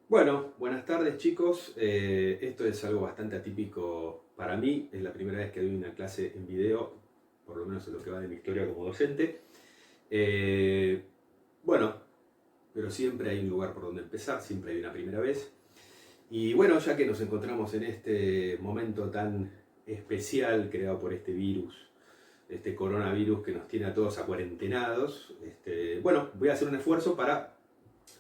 Bueno, buenas tardes chicos. Esto es algo bastante atípico para mí. Es la primera vez que doy una clase en video, por lo menos en lo que va de mi historia como docente. Eh, bueno, pero siempre hay un lugar por donde empezar, siempre hay una primera vez. Y bueno, ya que nos encontramos en este momento tan especial creado por este virus, este coronavirus que nos tiene a todos acuarentenados, bueno, voy a hacer un esfuerzo para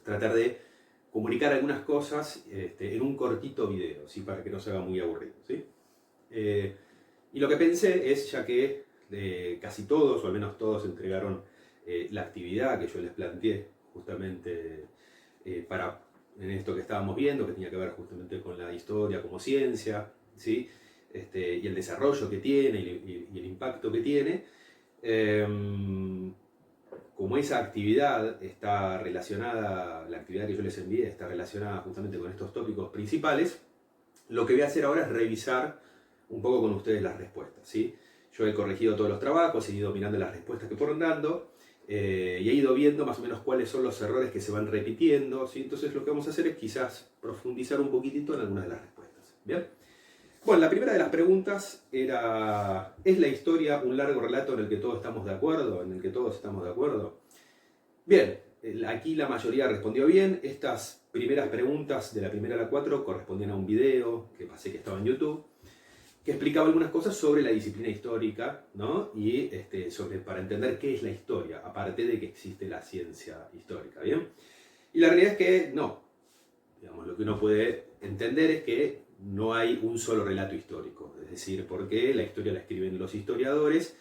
tratar de comunicar algunas cosas en un cortito video, ¿sí? Para que no se haga muy aburrido, ¿sí? Eh, y lo que pensé es, ya que casi todos, o al menos todos, entregaron la actividad que yo les planteé justamente para, en esto que estábamos viendo, que tenía que ver justamente con la historia como ciencia, ¿sí? Y el desarrollo que tiene y el impacto que tiene. Eh, Como esa actividad está relacionada, la actividad que yo les envié está relacionada justamente con estos tópicos principales, lo que voy a hacer ahora es revisar un poco con ustedes las respuestas, ¿sí? Yo he corregido todos los trabajos, he ido mirando las respuestas que fueron dando y he ido viendo más o menos cuáles son los errores que se van repitiendo, ¿sí? Entonces lo que vamos a hacer es quizás profundizar un poquitito en algunas de las respuestas, ¿bien? Bueno, la primera de las preguntas era, ¿es la historia un largo relato en el que todos estamos de acuerdo? ¿En el que todos estamos de acuerdo? Bien, aquí la mayoría respondió bien. Estas primeras preguntas, de la primera a la 4, correspondían a un video que pasé que estaba en YouTube, que explicaba algunas cosas sobre la disciplina histórica, ¿no? Y para entender qué es la historia, aparte de que existe la ciencia histórica, ¿bien? Y la realidad es que no. Digamos, lo que uno puede entender es que no hay un solo relato histórico, es decir, porque la historia la escriben los historiadores,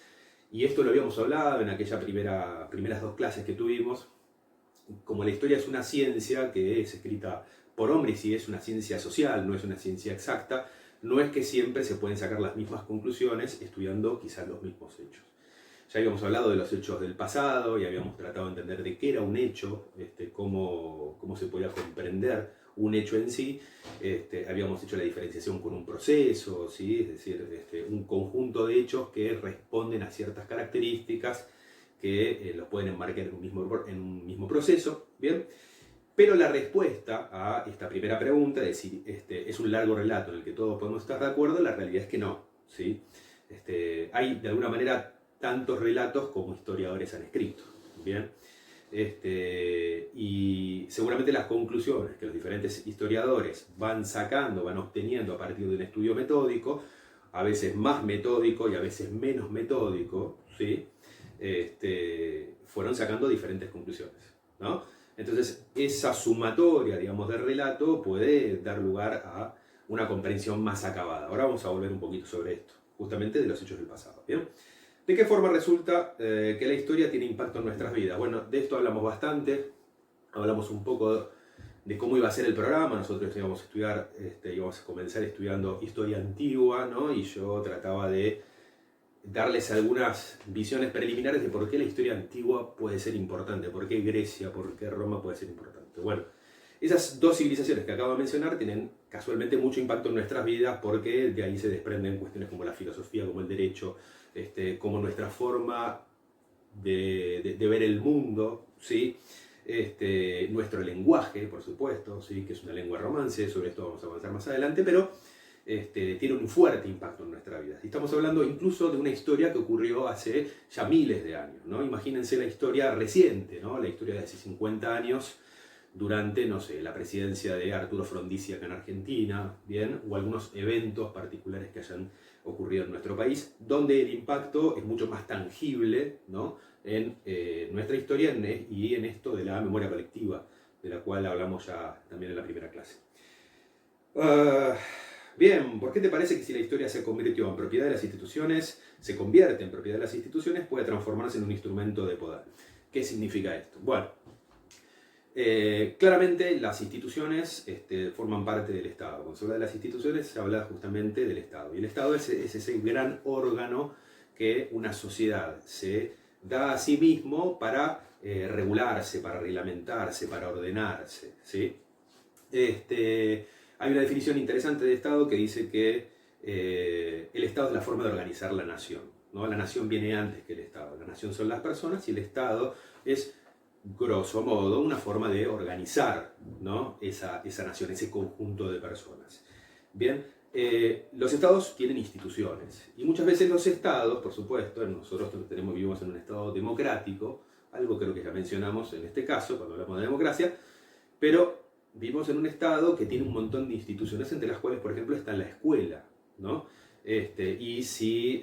y esto lo habíamos hablado en aquellas primeras dos clases que tuvimos. Como la historia es una ciencia que es escrita por hombres y es una ciencia social, no es una ciencia exacta, no es que siempre se pueden sacar las mismas conclusiones estudiando quizás los mismos hechos. Ya habíamos hablado de los hechos del pasado y habíamos tratado de entender de qué era un hecho, cómo se podía comprender un hecho en sí. Habíamos hecho la diferenciación con un proceso, ¿sí? Es decir, un conjunto de hechos que responden a ciertas características que los pueden enmarcar en un mismo proceso, ¿bien? Pero la respuesta a esta primera pregunta, es decir, ¿es un largo relato en el que todos podemos estar de acuerdo? La realidad es que no, ¿sí? Hay de alguna manera tantos relatos como historiadores han escrito, ¿bien? Y seguramente las conclusiones que los diferentes historiadores van sacando, van obteniendo a partir de un estudio metódico, a veces más metódico y a veces menos metódico, ¿sí? Fueron sacando diferentes conclusiones, ¿no? Entonces, esa sumatoria, digamos, del relato puede dar lugar a una comprensión más acabada. Ahora vamos a volver un poquito sobre esto, justamente de los hechos del pasado, ¿bien? ¿De qué forma resulta que la historia tiene impacto en nuestras vidas? Bueno, de esto hablamos bastante, hablamos un poco de cómo iba a ser el programa. Nosotros íbamos a estudiar, íbamos a comenzar estudiando historia antigua, ¿no? Y yo trataba de darles algunas visiones preliminares de por qué la historia antigua puede ser importante, por qué Grecia, por qué Roma puede ser importante. Bueno, esas dos civilizaciones que acabo de mencionar tienen casualmente mucho impacto en nuestras vidas porque de ahí se desprenden cuestiones como la filosofía, como el derecho, como nuestra forma de ver el mundo, ¿sí? Nuestro lenguaje, por supuesto, ¿sí? Que es una lengua romance, sobre esto vamos a avanzar más adelante, pero tiene un fuerte impacto en nuestra vida. Estamos hablando incluso de una historia que ocurrió hace ya miles de años, ¿no? Imagínense la historia reciente, ¿no? La historia de hace 50 años, durante, no sé, la presidencia de Arturo Frondizi acá en Argentina, ¿bien? O algunos eventos particulares que hayan ocurrido en nuestro país, donde el impacto es mucho más tangible, ¿no? En nuestra historia y en esto de la memoria colectiva, de la cual hablamos ya también en la primera clase. Uh, Bien, ¿por qué te parece que si la historia se convirtió en propiedad de las instituciones, se convierte en propiedad de las instituciones, puede transformarse en un instrumento de poder? ¿Qué significa esto? Bueno, claramente las instituciones forman parte del Estado. Cuando se habla de las instituciones se habla justamente del Estado. Y el Estado es ese gran órgano que una sociedad se da a sí mismo para regularse, para reglamentarse, para ordenarse, ¿sí? Hay una definición interesante de Estado que dice que el Estado es la forma de organizar la nación, ¿no? La nación viene antes que el Estado. La nación son las personas y el Estado es grosso modo, una forma de organizar, ¿no? esa nación, ese conjunto de personas. Bien, los estados tienen instituciones y muchas veces los estados, por supuesto, nosotros vivimos en un estado democrático, algo creo que ya mencionamos en este caso cuando hablamos de democracia, pero vivimos en un estado que tiene un montón de instituciones, entre las cuales, por ejemplo, está la escuela, ¿no? Y si,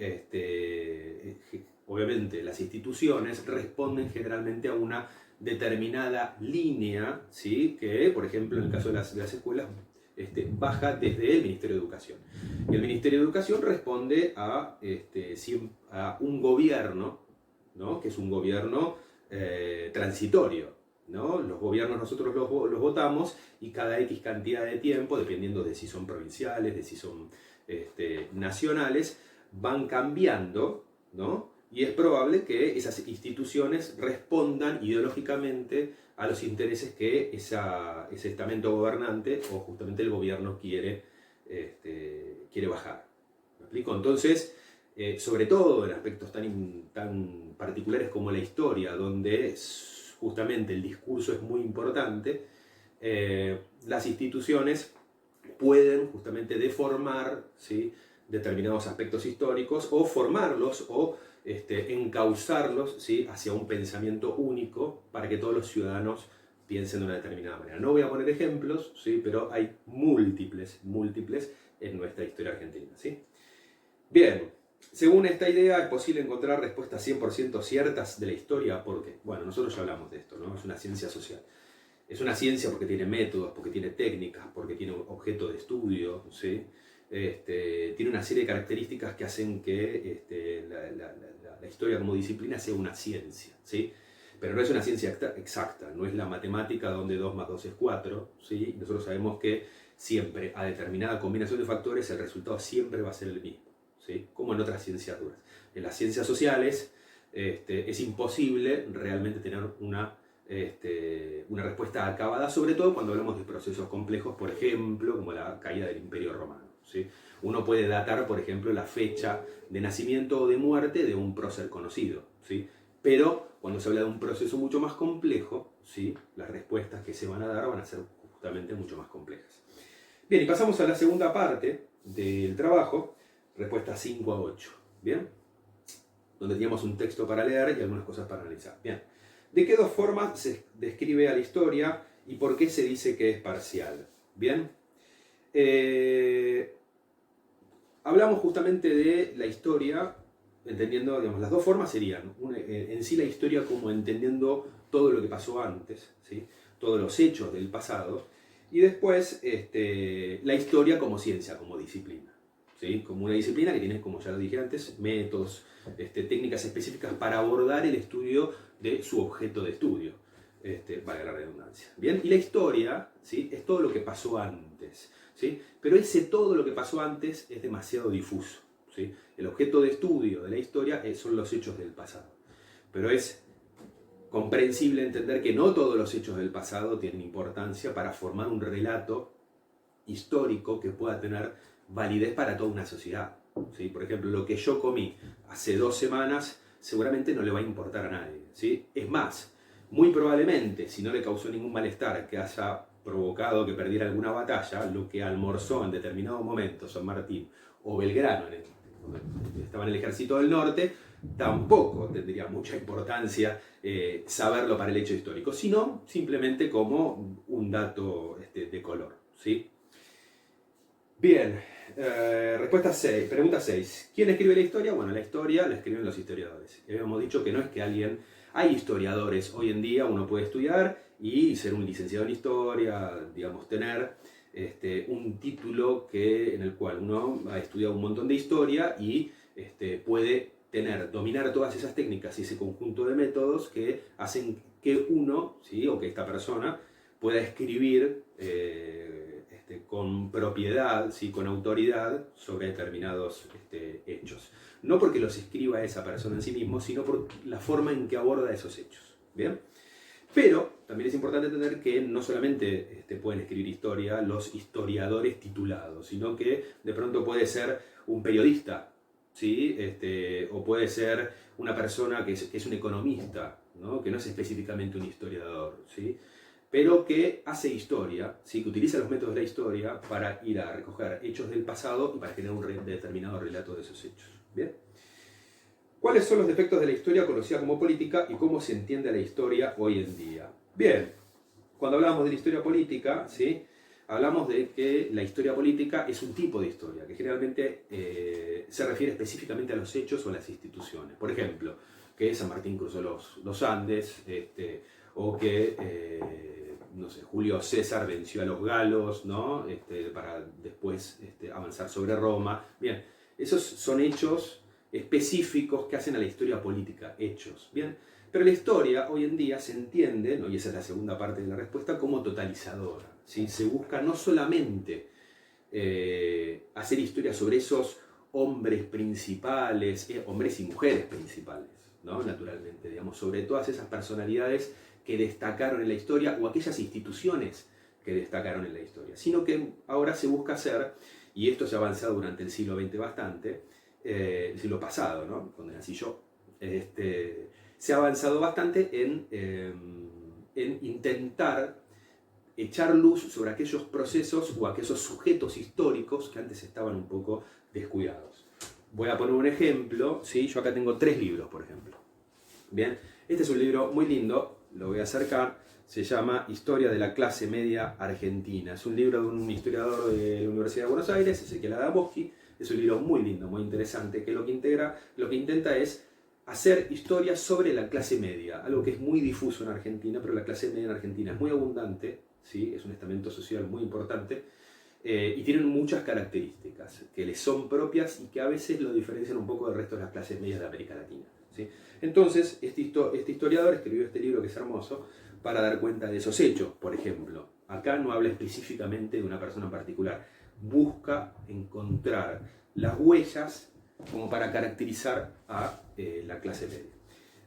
obviamente, las instituciones responden generalmente a una determinada línea, ¿sí? Que, por ejemplo, en el caso de las escuelas, baja desde el Ministerio de Educación. Y el Ministerio de Educación responde a un gobierno, ¿no? Que es un gobierno transitorio, ¿no? Los gobiernos nosotros los votamos y cada X cantidad de tiempo, dependiendo de si son provinciales, de si son nacionales, van cambiando, ¿no? Y es probable que esas instituciones respondan ideológicamente a los intereses que ese estamento gobernante o justamente el gobierno quiere bajar. ¿Me explico? Entonces, sobre todo en aspectos tan particulares como la historia, donde justamente el discurso es muy importante, las instituciones pueden justamente deformar, ¿sí?, determinados aspectos históricos o formarlos o encauzarlos, ¿sí?, hacia un pensamiento único para que todos los ciudadanos piensen de una determinada manera. No voy a poner ejemplos, ¿sí?, pero hay múltiples en nuestra historia argentina, ¿sí? Bien, según esta idea es posible encontrar respuestas 100% ciertas de la historia porque, bueno, nosotros ya hablamos de esto, ¿no? Es una ciencia social. Es una ciencia porque tiene métodos, porque tiene técnicas, porque tiene objeto de estudio, ¿sí? Tiene una serie de características que hacen que la historia como disciplina sea una ciencia, ¿sí? Pero no es una ciencia exacta, no es la matemática donde 2 más 2 es 4, ¿sí? Nosotros sabemos que siempre a determinada combinación de factores el resultado siempre va a ser el mismo, ¿sí? Como en otras ciencias duras. En las ciencias sociales es imposible realmente tener una respuesta acabada, sobre todo cuando hablamos de procesos complejos, por ejemplo, como la caída del Imperio Romano, ¿sí? Uno puede datar, por ejemplo, la fecha de nacimiento o de muerte de un prócer conocido, ¿sí? Pero cuando se habla de un proceso mucho más complejo, ¿sí?, las respuestas que se van a dar van a ser justamente mucho más complejas. Bien, y pasamos a la segunda parte del trabajo, respuestas 5 a 8, ¿bien? Donde teníamos un texto para leer y algunas cosas para analizar. Bien. ¿De qué dos formas se describe a la historia y por qué se dice que es parcial? Bien. Hablamos justamente de la historia, entendiendo, digamos, las dos formas serían en sí la historia como entendiendo todo lo que pasó antes, ¿sí?, todos los hechos del pasado, y después la historia como ciencia, como disciplina, ¿sí?, como una disciplina que tiene, como ya lo dije antes, métodos, técnicas específicas para abordar el estudio de su objeto de estudio, valga la redundancia. Bien, y la historia, ¿sí?, es todo lo que pasó antes, ¿sí?, pero ese todo lo que pasó antes es demasiado difuso, ¿sí? El objeto de estudio de la historia son los hechos del pasado, pero es comprensible entender que no todos los hechos del pasado tienen importancia para formar un relato histórico que pueda tener validez para toda una sociedad, ¿sí? Por ejemplo, lo que yo comí hace 2 semanas seguramente no le va a importar a nadie, ¿sí? Es más, muy probablemente, si no le causó ningún malestar que haya provocado que perdiera alguna batalla, lo que almorzó en determinado momento San Martín o Belgrano, cuando estaba en el ejército del norte, tampoco tendría mucha importancia saberlo para el hecho histórico, sino simplemente como un dato de color, ¿sí? Bien, respuesta 6, pregunta 6. ¿Quién escribe la historia? Bueno, la historia la escriben los historiadores. Habíamos dicho que no es que alguien... Hay historiadores hoy en día, uno puede estudiar y ser un licenciado en historia, digamos, tener un título en el cual uno ha estudiado un montón de historia y puede dominar todas esas técnicas y ese conjunto de métodos que hacen que uno, ¿sí?, o que esta persona pueda escribir con propiedad, ¿sí?, con autoridad sobre determinados hechos. No porque los escriba esa persona en sí mismo, sino por la forma en que aborda esos hechos. ¿Bien? Pero también es importante entender que no solamente pueden escribir historia los historiadores titulados, sino que de pronto puede ser un periodista, ¿sí?, o puede ser una persona que es un economista, ¿no? Que no es específicamente un historiador, ¿sí? Pero que hace historia, ¿sí? Que utiliza los métodos de la historia para ir a recoger hechos del pasado y para generar un determinado relato de esos hechos. ¿Bien? ¿Cuáles son los defectos de la historia conocida como política y cómo se entiende la historia hoy en día? Bien, cuando hablamos de la historia política, ¿sí? Hablamos de que la historia política es un tipo de historia, que generalmente se refiere específicamente a los hechos o a las instituciones. Por ejemplo, que San Martín cruzó los Andes, o que, no sé, Julio César venció a los galos, ¿no? Para después avanzar sobre Roma. Bien, esos son hechos específicos que hacen a la historia política, hechos. Bien, pero la historia hoy en día se entiende, ¿no? Y esa es la segunda parte de la respuesta, como totalizadora. ¿Sí? Se busca no solamente hacer historia sobre esos hombres principales, hombres y mujeres principales, ¿no? Naturalmente, digamos, sobre todas esas personalidades que destacaron en la historia o aquellas instituciones que destacaron en la historia, sino que ahora se busca hacer, y esto se ha avanzado durante el siglo XX bastante, el siglo pasado, ¿no? Cuando nací yo, se ha avanzado bastante en intentar echar luz sobre aquellos procesos o aquellos sujetos históricos que antes estaban un poco descuidados. Voy a poner un ejemplo, ¿sí? Yo acá tengo 3 libros, por ejemplo. Bien, este es un libro muy lindo, lo voy a acercar, se llama Historia de la clase media argentina. Es un libro de un historiador de la Universidad de Buenos Aires, Ezequiel Adamowski. Es un libro muy lindo, muy interesante, que lo que intenta es hacer historia sobre la clase media, algo que es muy difuso en Argentina, pero la clase media en Argentina es muy abundante, ¿sí? Es un estamento social muy importante, y tienen muchas características que les son propias y que a veces lo diferencian un poco del resto de las clases medias de América Latina, ¿sí? Entonces, este historiador escribió este libro que es hermoso para dar cuenta de esos hechos. Por ejemplo, acá no habla específicamente de una persona en particular, busca encontrar las huellas como para caracterizar a la clase media.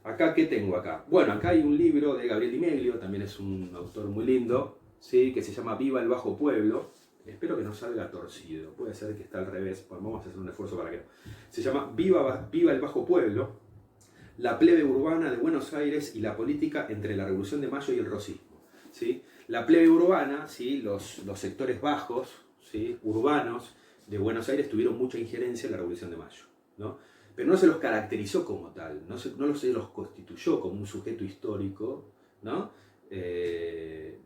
Acá, ¿qué tengo acá? Bueno, acá hay un libro de Gabriel Di Meglio, también es un autor muy lindo, ¿sí? Que se llama Viva el Bajo Pueblo. Espero que no salga torcido, puede ser que está al revés, pues vamos a hacer un esfuerzo para que no. Se llama Viva el Bajo Pueblo, la plebe urbana de Buenos Aires y la política entre la Revolución de Mayo y el rosismo, ¿sí? La plebe urbana, ¿sí? Los sectores bajos, ¿sí? Urbanos de Buenos Aires tuvieron mucha injerencia en la Revolución de Mayo, ¿no? Pero no se los caracterizó como tal, no se los constituyó como un sujeto histórico, ¿no?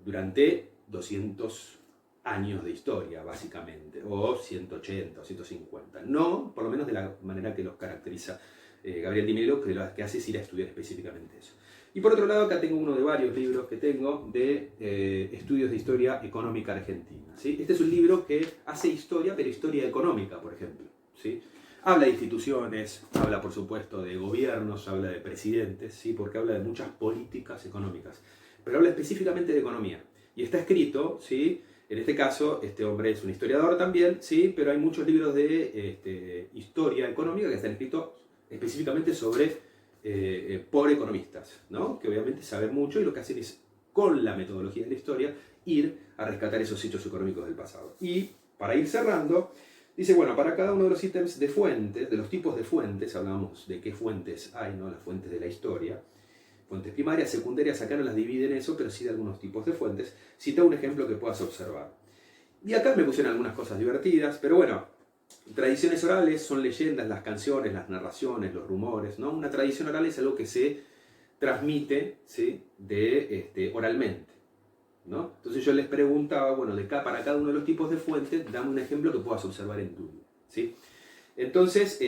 Durante 200 años de historia, básicamente, o 180 o 150. No, por lo menos de la manera que los caracteriza Gabriel Di Meglio, que lo que hace es ir a estudiar específicamente eso. Y por otro lado, acá tengo uno de varios libros que tengo de estudios de historia económica argentina, ¿sí? Este es un libro que hace historia, pero historia económica, por ejemplo, ¿sí? Habla de instituciones, habla por supuesto de gobiernos, habla de presidentes, ¿sí? Porque habla de muchas políticas económicas, pero habla específicamente de economía. Y está escrito, ¿sí? En este caso, este hombre es un historiador también, ¿sí? Pero hay muchos libros de historia económica que están escritos específicamente por economistas, ¿no? Que obviamente saben mucho y lo que hacen es, con la metodología de la historia, ir a rescatar esos hechos económicos del pasado. Y para ir cerrando, dice, bueno, para cada uno de los ítems de fuentes, de los tipos de fuentes, hablamos de qué fuentes hay, ¿no? Las fuentes de la historia, fuentes primarias, secundarias, acá no las dividen eso, pero sí de algunos tipos de fuentes. Cita un ejemplo que puedas observar. Y acá me pusieron algunas cosas divertidas, pero bueno, tradiciones orales son leyendas, las canciones, las narraciones, los rumores, ¿no? Una tradición oral es algo que se transmite, ¿sí? Oralmente, ¿no? Entonces yo les preguntaba, bueno, para cada uno de los tipos de fuentes, dame un ejemplo que puedas observar en tu vida, ¿sí? Entonces,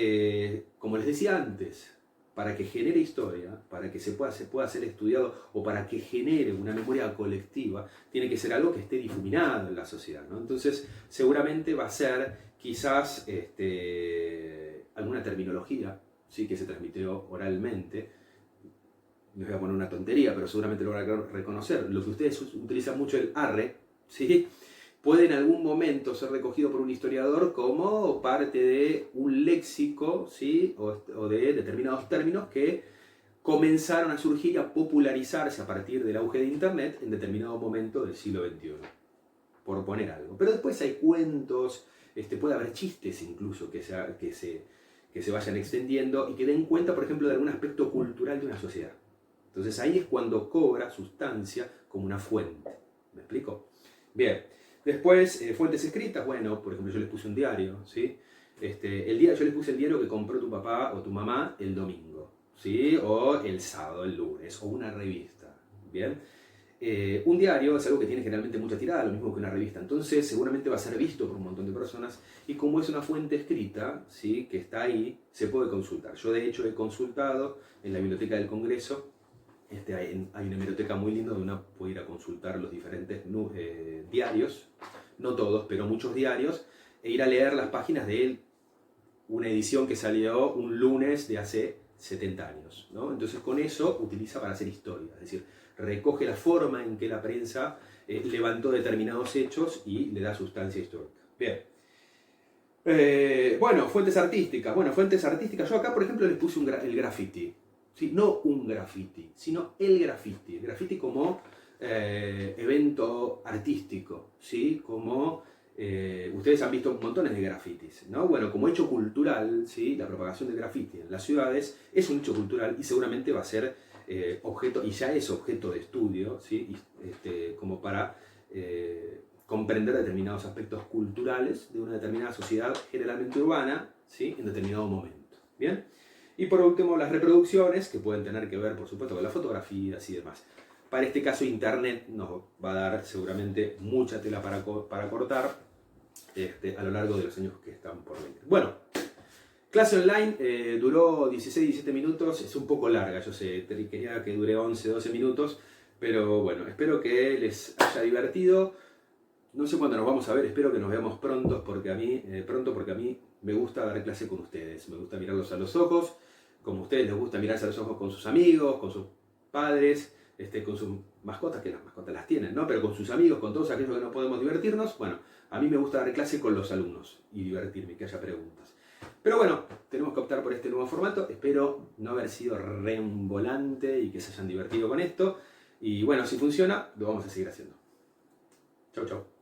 como les decía antes, para que genere historia, para que se pueda ser estudiado o para que genere una memoria colectiva, tiene que ser algo que esté difuminado en la sociedad, ¿no? Entonces, seguramente va a ser quizás alguna terminología, ¿sí? Que se transmitió oralmente. Les voy a poner una tontería, pero seguramente lo van a reconocer. Lo que ustedes utilizan mucho, el arre, ¿sí? Puede en algún momento ser recogido por un historiador como parte de un léxico, ¿sí? o de determinados términos que comenzaron a surgir y a popularizarse a partir del auge de Internet en determinado momento del siglo XXI, por poner algo. Pero después hay cuentos, puede haber chistes incluso que se vayan extendiendo y que den cuenta, por ejemplo, de algún aspecto cultural de una sociedad, Entonces ahí es cuando cobra sustancia como una fuente. ¿Me explico? Bien. Después, fuentes escritas, bueno, por ejemplo, yo les puse un diario, ¿sí? Yo les puse el diario que compró tu papá o tu mamá el domingo, ¿sí? O el sábado, el lunes, o una revista, ¿bien? Un diario es algo que tiene generalmente mucha tirada, lo mismo que una revista, entonces seguramente va a ser visto por un montón de personas y como es una fuente escrita, ¿sí? Que está ahí, se puede consultar. Yo de hecho he consultado en la Biblioteca del Congreso, hay una biblioteca muy linda donde uno puede ir a consultar los diferentes diarios, no todos, pero muchos diarios, e ir a leer las páginas de una edición que salió un lunes de hace 70 años, ¿no? Entonces con eso utiliza para hacer historia, es decir, recoge la forma en que la prensa levantó determinados hechos y le da sustancia histórica. Bien. Bueno, fuentes artísticas. Bueno, fuentes artísticas. Yo acá, por ejemplo, les puse el graffiti. ¿Sí? No un graffiti, sino el graffiti. El graffiti como evento artístico, ¿sí? Como ustedes han visto montones de grafitis, ¿no? Bueno, como hecho cultural, ¿sí? La propagación del graffiti en las ciudades es un hecho cultural y seguramente va a ser objeto, y ya es objeto de estudio, ¿sí? Como para comprender determinados aspectos culturales de una determinada sociedad generalmente urbana, ¿sí? En determinado momento. ¿Bien? Y por último, las reproducciones, que pueden tener que ver, por supuesto, con las fotografías y demás. Para este caso, Internet nos va a dar seguramente mucha tela para cortar a lo largo de los años que están por venir. Bueno, clase online duró 16-17 minutos, es un poco larga, yo sé, quería que dure 11-12 minutos, pero bueno, espero que les haya divertido. No sé cuándo nos vamos a ver, espero que nos veamos pronto porque a mí me gusta dar clase con ustedes, me gusta mirarlos a los ojos, como a ustedes les gusta mirarse a los ojos con sus amigos, con sus padres, con sus mascotas, que las mascotas las tienen, ¿no? Pero con sus amigos, con todos aquellos que no podemos divertirnos, bueno, a mí me gusta dar clase con los alumnos y divertirme, que haya preguntas. Pero bueno, tenemos que optar por este nuevo formato, espero no haber sido reembolante y que se hayan divertido con esto, y bueno, si funciona, lo vamos a seguir haciendo. Chau, chau.